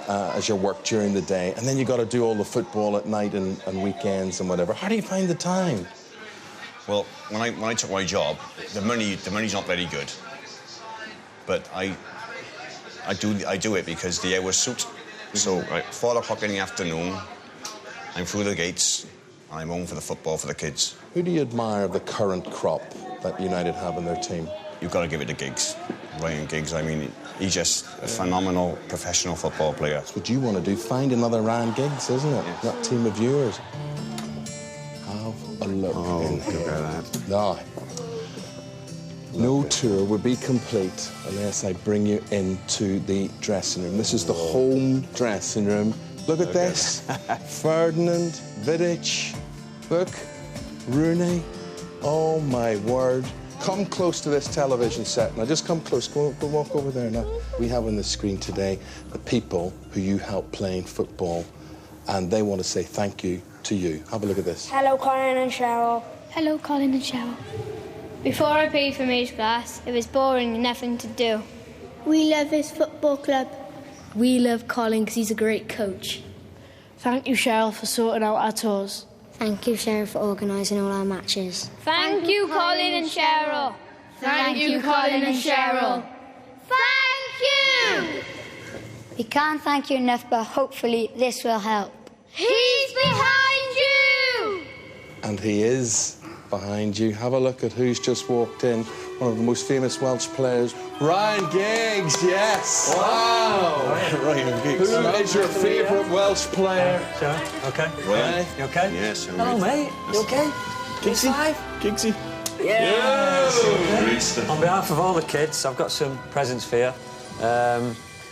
as your work during the day, and then you got to do all the football at night and weekends and whatever. How do you find the time? Well, when I took my job, the money's not very good, but I do it because the hours suit. So, right, 4 o'clock in the afternoon, I'm through the gates, and I'm home for the football for the kids. Who do you admire of the current crop that United have in their team? You've got to give it to Giggs. Ryan Giggs, I mean, he's just a phenomenal professional football player. That's what you want to do, find another Ryan Giggs, isn't it? Yes. That team of yours. Have a look in here. Look at that. No. No tour would be complete unless I bring you into the dressing room. This is the home dressing room. Look at this. Ferdinand, Vidic, look, Rooney. Oh, my word. Come close to this television set. Now, just come close. Go walk over there now. We have on the screen today the people who you helped playing football, and they want to say thank you to you. Have a look at this. Hello, Colin and Cheryl. Hello, Colin and Cheryl. Before I paid for May's class, it was boring and nothing to do. We love his football club. We love Colin because he's a great coach. Thank you, Cheryl, for sorting out our tours. Thank you, Cheryl, for organising all our matches. Thank you, Colin and Cheryl. Thank you, Colin and Cheryl. Thank you! We can't thank you enough, but hopefully this will help. He's behind you! And he is behind you. Have a look at who's just walked in. One of the most famous Welsh players, Ryan Giggs, yes! Wow! Ryan Giggs. Who is your favourite Welsh player? Sure. Okay. Ryan. You okay? Yes. Hello, mate. You okay? Giggsy. Giggsy. Yes. Great stuff. On behalf of all the kids, I've got some presents for you.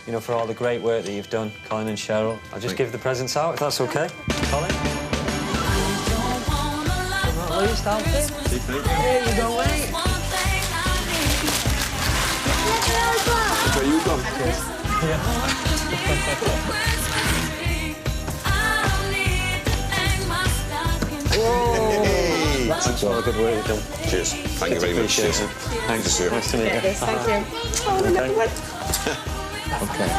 You know, for all the great work that you've done, Colin and Cheryl. I'll just give the presents out, if that's okay. Colin? Please, stand there you go, mate. Where you gone? Hey. That's all the good work you've done. Cheers. Thank you very much. Cheers. Thanks. Nice to meet you. Thank you. Okay.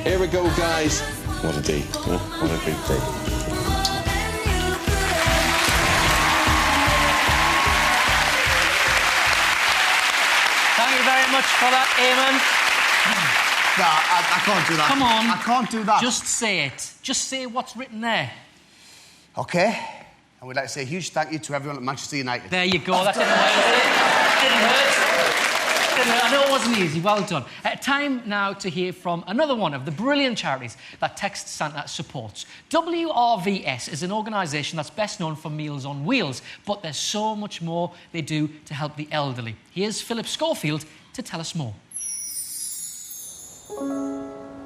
Here we go, guys. What a day. Huh? What a big day. Thank you very much for that, Eamon. No, I can't do that. Come on. I can't do that. Just say it. Just say what's written there. OK. I would like to say a huge thank you to everyone at Manchester United. There you go. That didn't hurt. Didn't hurt. Didn't hurt. I know it wasn't easy. Well done. Time now to hear from another one of the brilliant charities that Text Santa supports. WRVS is an organisation that's best known for Meals on Wheels, but there's so much more they do to help the elderly. Here's Philip Schofield to tell us more.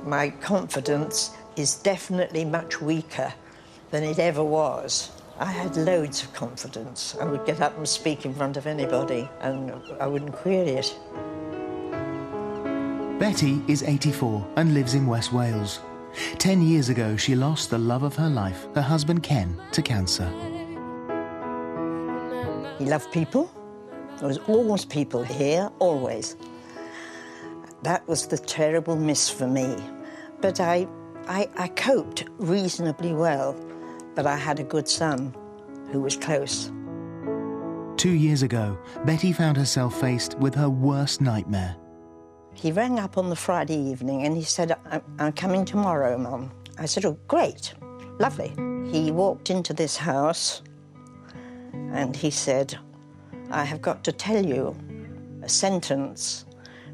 My confidence is definitely much weaker than it ever was. I had loads of confidence. I would get up and speak in front of anybody and I wouldn't query it. Betty is 84 and lives in West Wales. 10 years ago, she lost the love of her life, her husband Ken, to cancer. He loved people. There was always people here, always. That was the terrible miss for me. But I coped reasonably well. But I had a good son who was close. 2 years ago, Betty found herself faced with her worst nightmare. He rang up on the Friday evening and he said, I'm coming tomorrow, Mum. I said, oh, great, lovely. He walked into this house and he said, I have got to tell you a sentence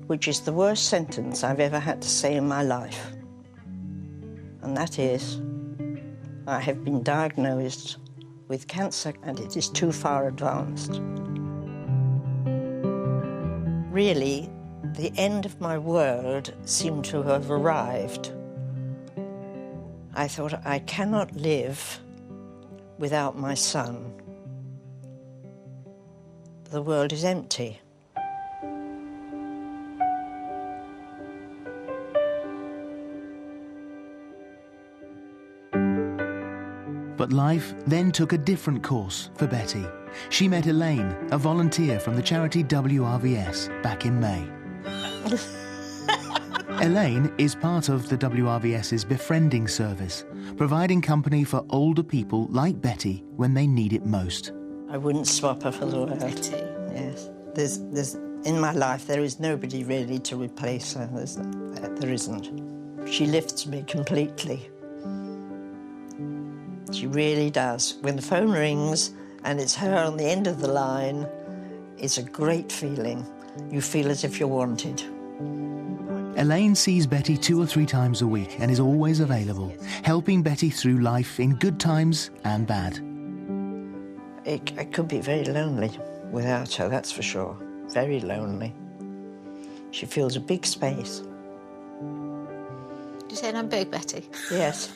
which is the worst sentence I've ever had to say in my life. And that is, I have been diagnosed with cancer and it is too far advanced. Really, the end of my world seemed to have arrived. I thought, I cannot live without my son. The world is empty. But life then took a different course for Betty. She met Elaine, a volunteer from the charity WRVS, back in May. Elaine is part of the WRVS's befriending service, providing company for older people like Betty when they need it most. I wouldn't swap her for the world. Betty. Yes. There's in my life, there is nobody really to replace her. There isn't. She lifts me completely. She really does. When the phone rings and it's her on the end of the line, it's a great feeling. You feel as if you're wanted. Elaine sees Betty 2 or 3 times a week and is always available, helping Betty through life in good times and bad. It could be very lonely without her, that's for sure. Very lonely. She fills a big space. Did you say I'm big, Betty? Yes.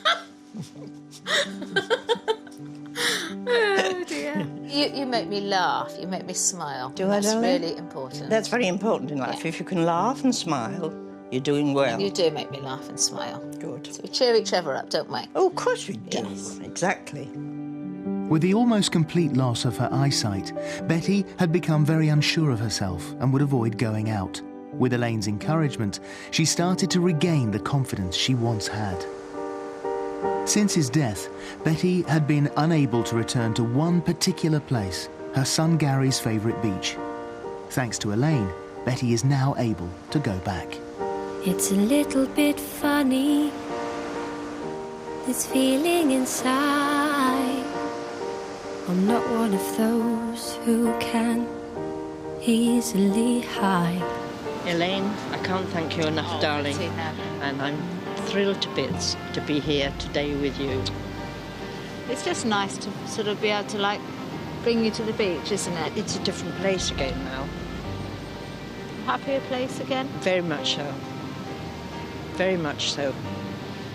Oh, dear. You make me laugh, you make me smile. Do I, darling? That's really important. That's very important in life. Yeah. If you can laugh and smile, you're doing well. You do make me laugh and smile. Good. So we cheer each other up, don't we? Oh, of course we do. Yes. Exactly. With the almost complete loss of her eyesight, Betty had become very unsure of herself and would avoid going out. With Elaine's encouragement, she started to regain the confidence she once had. Since his death, Betty had been unable to return to one particular place, her son Gary's favourite beach. Thanks to Elaine, Betty is now able to go back. It's a little bit funny, this feeling inside. I'm not one of those who can easily hide. Elaine, I can't thank you enough, darling. And I'm thrilled to bits to be here today with you. It's just nice to sort of be able to, like, bring you to the beach, isn't it? It's a different place again now. Happier place again? Very much so. Very much so.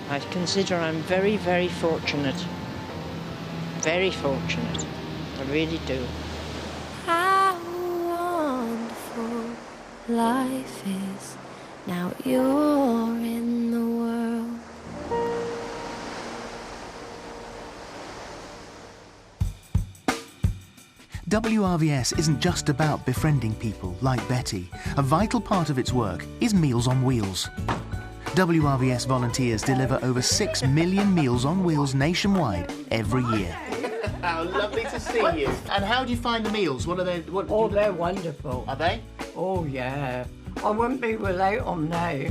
I consider I'm very, very fortunate. Very fortunate. I really do. How wonderful life is. Now you're in the world. WRVS isn't just about befriending people like Betty. A vital part of its work is Meals on Wheels. WRVS volunteers deliver over 6 million Meals on Wheels nationwide every year. How lovely to see you. And how do you find the meals? What are they? They're wonderful. Are they? Oh, yeah. I wouldn't be without them now.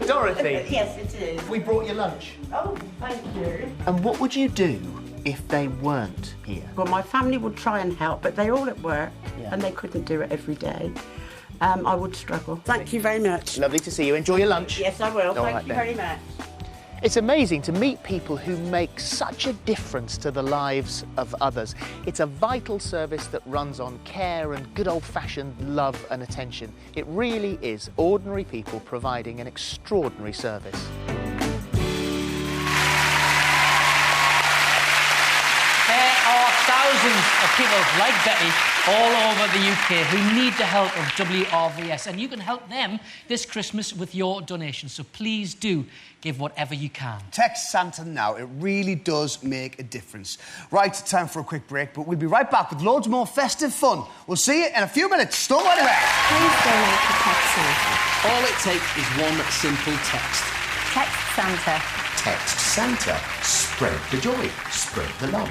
Dorothy. Yes, it is. We brought you lunch. Oh, thank you. And what would you do if they weren't here? Well, my family would try and help, but they're all at work and they couldn't do it every day. I would struggle. Thank you very much. Lovely to see you. Enjoy your lunch. Yes, I will. All Thank right, you very much. It's amazing to meet people who make such a difference to the lives of others. It's a vital service that runs on care and good old-fashioned love and attention. It really is ordinary people providing an extraordinary service. There are thousands of people like Betty all over the UK who need the help of WRVS, and you can help them this Christmas with your donation, so please do give whatever you can. Text Santa now. It really does make a difference. Right, time for a quick break, but we'll be right back with loads more festive fun. We'll see you in a few minutes. Don't go anywhere. Please donate to Text Santa. All it takes is one simple text. Text Santa. Text Santa. Spread the joy. Spread the love.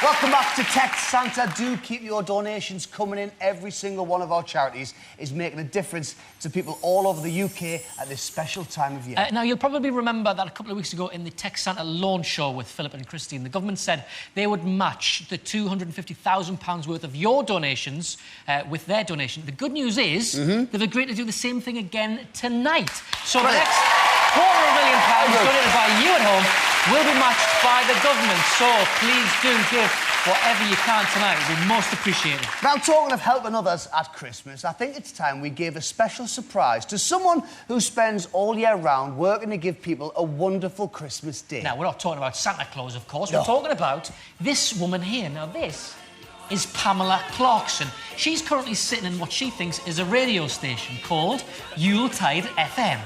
Welcome back to Text Santa. Do keep your donations coming in. Every single one of our charities is making a difference to people all over the UK at this special time of year. Now, you'll probably remember that a couple of weeks ago in the Text Santa launch show with Philip and Christine, the government said they would match the £250,000 worth of your donations with their donation. The good news is they've agreed to do the same thing again tonight. So the next £250,000 donated by you at home will be matched by the government. So please do give whatever you can tonight. It will be most appreciated. Now, talking of helping others at Christmas, I think it's time we give a special surprise to someone who spends all year round working to give people a wonderful Christmas day. Now, we're not talking about Santa Claus, of course. We're talking about this woman here. Now, this is Pamela Clarkson. She's currently sitting in what she thinks is a radio station called Yuletide FM.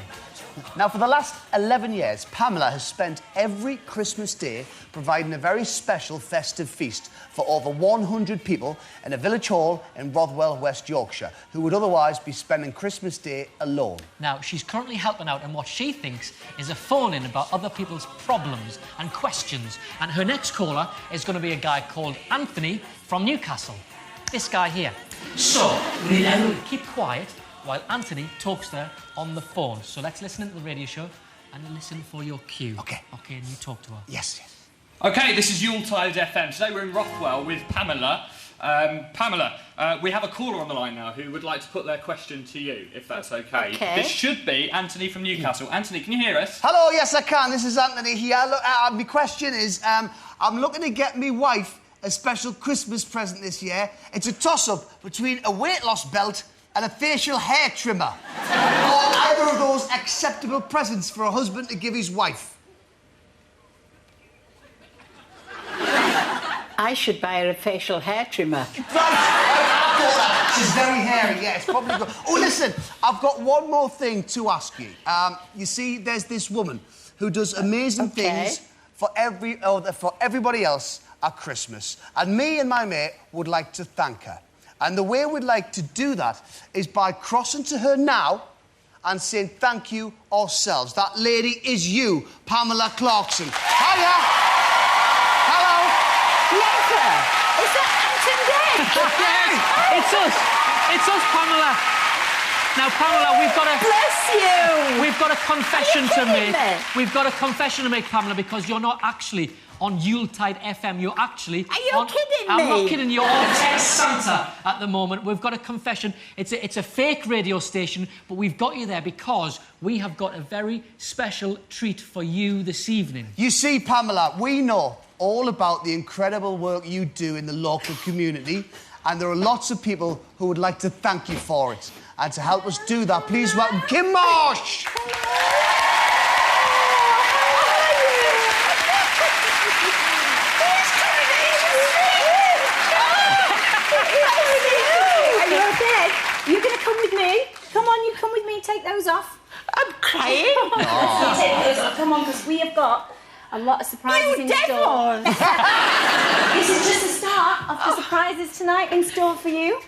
Now, for the last 11 years, Pamela has spent every Christmas day providing a very special festive feast for over 100 people in a village hall in Rothwell, West Yorkshire, who would otherwise be spending Christmas Day alone. Now, she's currently helping out in what she thinks is a phone-in about other people's problems and questions. And her next caller is going to be a guy called Anthony from Newcastle. This guy here. So, we need everyone to keep quiet while Anthony talks to her on the phone. So let's listen into the radio show and listen for your cue. OK. OK, and you talk to her. Yes. OK, this is Yuletide FM. Today we're in Rothwell with Pamela. Pamela, we have a caller on the line now who would like to put their question to you, if that's OK. This should be Anthony from Newcastle. Anthony, can you hear us? Hello, yes, I can. This is Anthony here. Look, my question is, I'm looking to get me wife a special Christmas present this year. It's a toss-up between a weight loss belt and a facial hair trimmer. Or either of those acceptable presents for a husband to give his wife. I should buy her a facial hair trimmer. Right, she's very hairy, yeah, it's probably good. Oh, listen, I've got one more thing to ask you. You see, there's this woman who does amazing things for everybody else at Christmas. And me and my mate would like to thank her. And the way we'd like to do that is by crossing to her now and saying thank you ourselves. That lady is you, Pamela Clarkson. Hiya! Hello! Later! Is that Anton Day? Yes, it's us. It's us, Pamela. Now, Pamela, we've got a... Bless you! We've got a confession to make. Me? We've got a confession to make, Pamela, because you're not actually on Yuletide FM. You're actually... Are you kidding me? I'm not kidding. You're on Text Santa at the moment. We've got a confession. It's a fake radio station, but we've got you there because we have got a very special treat for you this evening. You see, Pamela, we know all about the incredible work you do in the local community, and there are lots of people who would like to thank you for it. And to help us do that, please welcome Kim Marsh! Are you okay? You're going to come with me? Come on, you come with me, take those off. I'm crying. You take those off. Come on, because we have got a lot of surprises in store. This is just the start of the surprises tonight in store for you.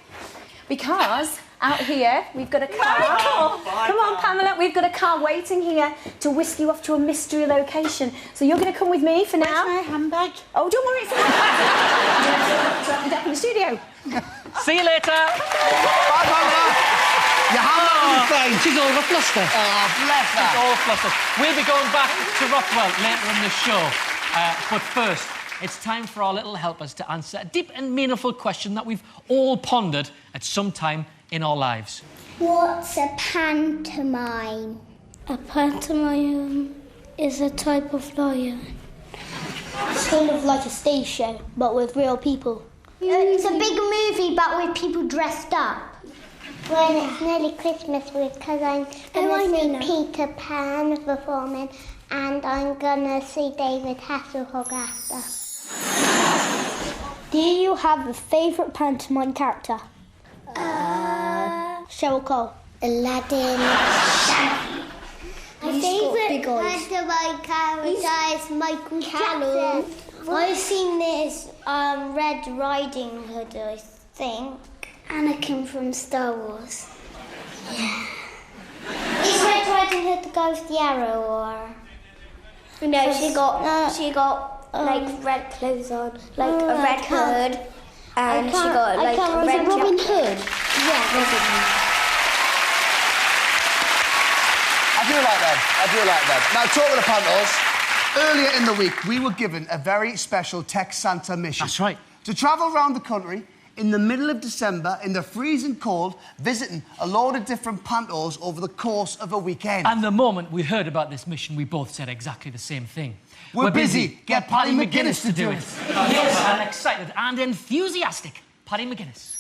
Because out here, we've got a car. Come on, Pamela, we've got a car waiting here to whisk you off to a mystery location. So you're going to come with me for now. Where's my handbag? Oh, don't worry, it's in the in the studio. See you later. Bye, Pamela. Your handbag will be fine. She's all flustered. Oh, bless her. She's all flustered. We'll be going back to Rothwell later in the show. But first, it's time for our little helpers to answer a deep and meaningful question that we've all pondered at some time in our lives. What's a pantomime? A pantomime is a type of lion. It's kind of like a stage show, but with real people. It's a big movie, but with people dressed up. When it's nearly Christmas, because I'm going to see Peter Pan performing, and I'm going to see David Hasselhoff after. Do you have a favourite pantomime character? Cheryl Cole. Aladdin. My favourite pantomime character is Michael Jackson. I've seen this Red Riding Hood, I think. Anakin from Star Wars. Yeah. Is Red Riding Hood the guy with the arrow, or...? No, she got like red clothes on, like a red hood, and she got like a red Robin Hood. Yeah, Robin Hood. I do like that. Now, talking of pantos, earlier in the week, we were given a very special Text Santa mission. That's right. To travel around the country in the middle of December, in the freezing cold, visiting a load of different pantos over the course of a weekend. And the moment we heard about this mission, we both said exactly the same thing. We're busy. Get Paddy McGuinness to do it. Here's an excited and enthusiastic Paddy McGuinness.